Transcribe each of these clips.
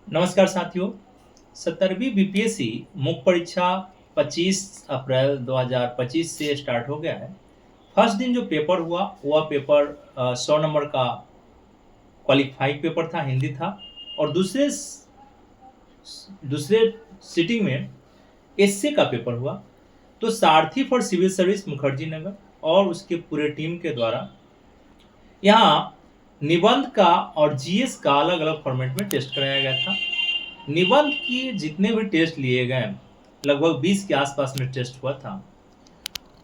नमस्कार साथियों। 17वीं बीपीएससी मुख्य परीक्षा 25 अप्रैल 2025 से स्टार्ट हो गया है। फर्स्ट दिन जो पेपर हुआ वह पेपर 100 नंबर का क्वालिफाइंग पेपर था, हिंदी था। और दूसरे सिटिंग में एसए का पेपर हुआ। तो सारथी for civil service Mukherjee Nagar और उसके पूरे टीम के द्वारा यहाँ निबंध का और जीएस का अलग अलग फॉर्मेट में टेस्ट कराया गया था। निबंध की जितने भी टेस्ट लिए गए लगभग 20 के आसपास में टेस्ट हुआ था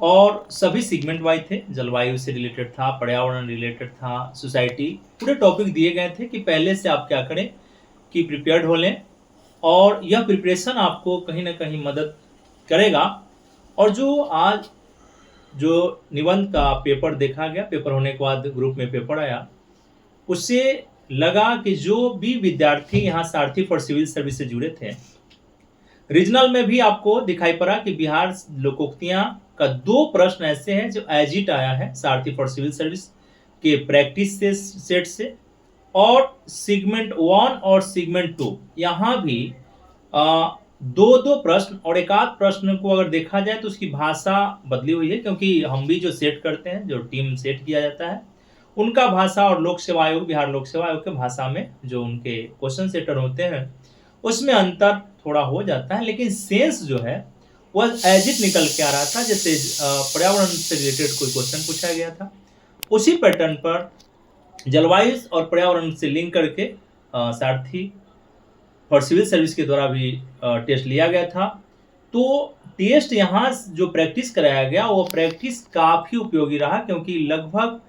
और सभी सेगमेंट वाइज थे। जलवायु से रिलेटेड था, पर्यावरण रिलेटेड था, सोसाइटी, पूरे टॉपिक दिए गए थे कि पहले से आप क्या करें कि प्रिपेयर्ड हो लें और यह प्रिपरेशन आपको कहीं ना कहीं मदद करेगा। और जो आज जो निबंध का पेपर देखा गया, पेपर होने के बाद ग्रुप में पेपर आया, उससे लगा कि जो भी विद्यार्थी यहाँ सारथी फॉर सिविल सर्विस से जुड़े थे, रीजनल में भी आपको दिखाई पड़ा कि बिहार लोकोक्तियां का 2 प्रश्न ऐसे हैं जो एजिट आया है सारथी फॉर सिविल सर्विस के प्रैक्टिस से सेट से। और सेगमेंट 1 और सेगमेंट 2 यहाँ भी दो दो प्रश्न और एक आध प्रश्न को अगर देखा जाए तो उसकी भाषा बदली हुई है, क्योंकि हम भी जो सेट करते हैं, जो टीम सेट किया जाता है, उनका भाषा और लोक सेवा आयोग, बिहार लोक सेवा आयोग के भाषा में जो उनके क्वेश्चन सेटर होते हैं उसमें अंतर थोड़ा हो जाता है, लेकिन सेंस जो है वह एज इट निकल के आ रहा था। जैसे पर्यावरण से रिलेटेड कोई क्वेश्चन पूछा गया था, उसी पैटर्न पर जलवायु और पर्यावरण से लिंक करके सारथी और सिविल सर्विस के द्वारा भी टेस्ट लिया गया था। तो टेस्ट यहाँ जो प्रैक्टिस कराया गया वो प्रैक्टिस काफ़ी उपयोगी रहा, क्योंकि लगभग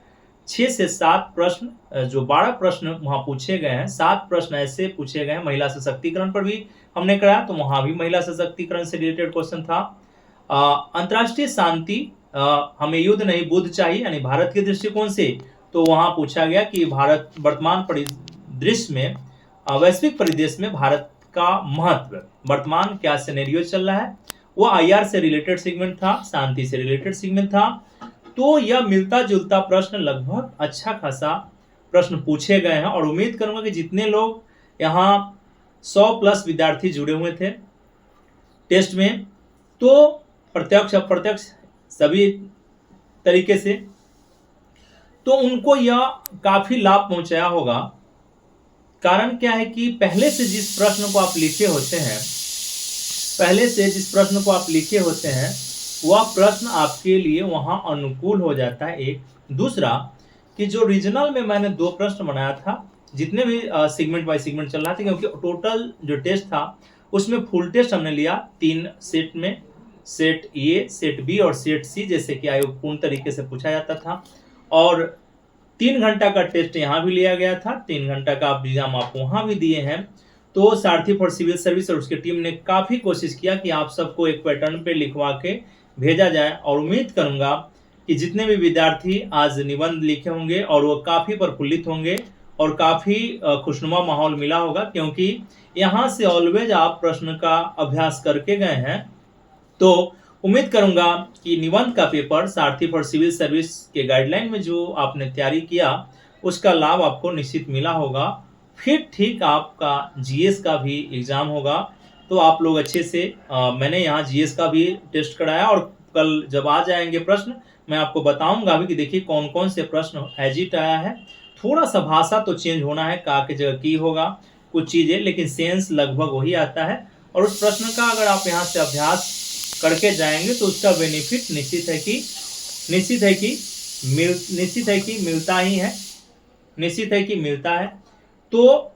6 से 7 प्रश्न, जो 12 प्रश्न वहाँ पूछे गए हैं, 7 प्रश्न ऐसे पूछे गए हैं महिला सशक्तिकरण पर भी हमने कराया, तो वहाँ भी महिला सशक्तिकरण से रिलेटेड क्वेश्चन था। अंतर्राष्ट्रीय शांति, हमें युद्ध नहीं बुद्ध चाहिए, यानी भारत के दृष्टिकोण से, तो वहाँ पूछा गया कि भारत वर्तमान परिदृश्य में, वैश्विक परिदृश्य में भारत का महत्व, वर्तमान क्या सिनेरियो चल रहा है, वो आईआर से रिलेटेड सेगमेंट था, शांति से रिलेटेड सेगमेंट था। तो यह मिलता जुलता प्रश्न, लगभग अच्छा खासा प्रश्न पूछे गए हैं और उम्मीद करूंगा कि जितने लोग यहाँ 100+ विद्यार्थी जुड़े हुए थे टेस्ट में, तो प्रत्यक्ष अप्रत्यक्ष सभी तरीके से, तो उनको यह काफी लाभ पहुंचाया होगा। कारण क्या है कि पहले से जिस प्रश्न को आप लिखे होते हैं वह प्रश्न आपके लिए वहां अनुकूल हो जाता है। एक दूसरा कि जो रीजनल में मैंने 2 प्रश्न बनाया था, जितने भी सेगमेंट बाय सेगमेंट चल रहा था, क्योंकि टोटल जो टेस्ट था उसमें फुल टेस्ट हमने लिया 3 सेट में, सेट ए, सेट बी और सेट सी, जैसे कि आयोग पूर्ण तरीके से पूछा जाता था। और 3 घंटा का टेस्ट यहाँ भी लिया गया था, 3 घंटा का एग्जाम आप वहाँ भी दिए हैं। तो सारथी फॉर सिविल सर्विस और उसकी टीम ने काफ़ी कोशिश किया कि आप सबको एक पैटर्न पे लिखवा के भेजा जाए, और उम्मीद करूंगा कि जितने भी विद्यार्थी आज निबंध लिखे होंगे और वो काफ़ी प्रफुल्लित होंगे और काफ़ी खुशनुमा माहौल मिला होगा, क्योंकि यहाँ से ऑलवेज आप प्रश्न का अभ्यास करके गए हैं। तो उम्मीद करूंगा कि निबंध का paper Sarathi for civil service के गाइडलाइन में जो आपने तैयारी किया उसका लाभ आपको निश्चित मिला होगा। फिर ठीक आपका जीएस का भी एग्जाम होगा, तो आप लोग अच्छे से, मैंने यहाँ जीएस का भी टेस्ट कराया और कल जब आ जाएंगे प्रश्न मैं आपको बताऊंगा भी कि देखिए कौन कौन से प्रश्न एजिट आया है। थोड़ा सा भाषा तो चेंज होना है, का की जगह की होगा कुछ चीज़ें, लेकिन सेंस लगभग वही आता है। और उस प्रश्न का अगर आप यहाँ से अभ्यास करके जाएंगे तो उसका बेनिफिट निश्चित है कि मिलता है। तो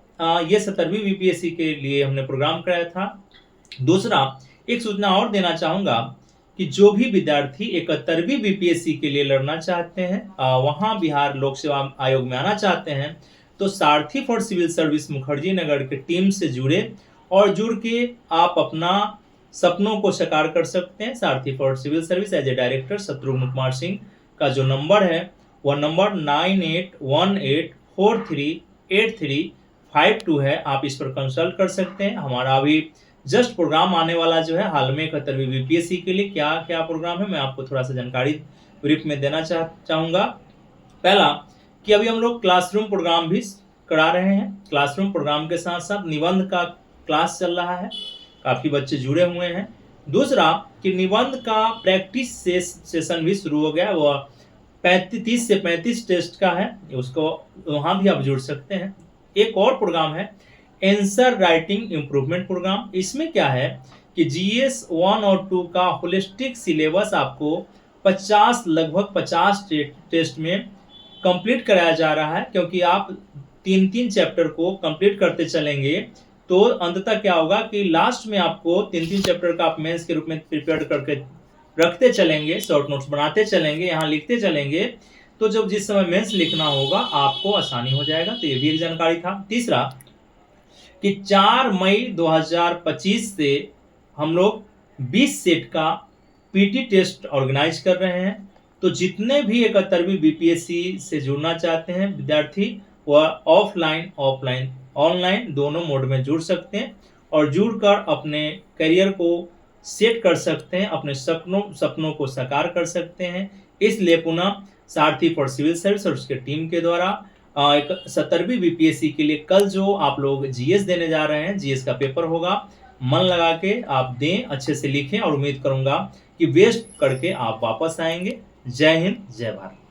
ये 17वीं बीपीएससी के लिए हमने प्रोग्राम कराया था। दूसरा, एक सूचना और देना चाहूंगा कि जो भी विद्यार्थी 71वीं बीपीएससी के लिए लड़ना चाहते हैं, वहां बिहार लोक सेवा आयोग में आना चाहते हैं, तो सारथी for civil service Mukherjee Nagar के टीम से जुड़े और जुड़ के आप अपना सपनों को साकार कर सकते हैं। Saarthi for civil service as a director Shatrughan Kumar Singh का जो नंबर है वह नंबर 9818438352 है। आप इस पर कंसल्ट कर सकते हैं। हमारा अभी जस्ट प्रोग्राम आने वाला जो है हाल में 71वीं बीपीएससी के लिए क्या क्या प्रोग्राम है, मैं आपको थोड़ा सा जानकारी ब्रीफ में देना चाहूँगा। पहला कि अभी हम लोग क्लासरूम प्रोग्राम भी करा रहे हैं। क्लासरूम प्रोग्राम के साथ साथ निबंध का क्लास चल रहा है, काफ़ी बच्चे जुड़े हुए हैं। दूसरा कि निबंध का प्रैक्टिस सेशन भी शुरू हो गया, वह 30 से 35 टेस्ट का है, उसको वहाँ भी आप जुड़ सकते हैं। एक और प्रोग्राम है आंसर राइटिंग इम्प्रूवमेंट प्रोग्राम। इसमें क्या है कि जीएस 1 और 2 का होलिस्टिक सिलेबस आपको लगभग 50 टेस्ट में कंप्लीट कराया जा रहा है, क्योंकि आप 3-3 चैप्टर को कंप्लीट करते चलेंगे तो अंततः क्या होगा कि लास्ट में आपको 3-3 चैप्टर का आप मेंस के रूप में प्रिपेयर करके रखते चलेंगे, शॉर्ट नोट्स बनाते चलेंगे, यहाँ लिखते चलेंगे, तो जब जिस समय मेंस लिखना होगा आपको आसानी हो जाएगा। तो ये भी एक जानकारी था। तीसरा कि 4 मई 2025 से हम लोग 20 सेट का पीटी टेस्ट ऑर्गेनाइज कर रहे हैं। तो जितने भी 71वीं बीपीएससी से जुड़ना चाहते हैं विद्यार्थी, वह ऑफलाइन ऑनलाइन दोनों मोड में जुड़ सकते हैं और जुड़कर अपने करियर को सेट कर सकते हैं, अपने सपनों को साकार कर सकते हैं। इसलिए पुनः सारथी फॉर सिविल सर्विस और उसके टीम के द्वारा एक 70वीं बीपीएससी के लिए कल जो आप लोग जीएस देने जा रहे हैं, जीएस का पेपर होगा, मन लगा के आप दें, अच्छे से लिखें और उम्मीद करूंगा कि बेस्ट करके आप वापस आएंगे। जय हिंद, जय भारत।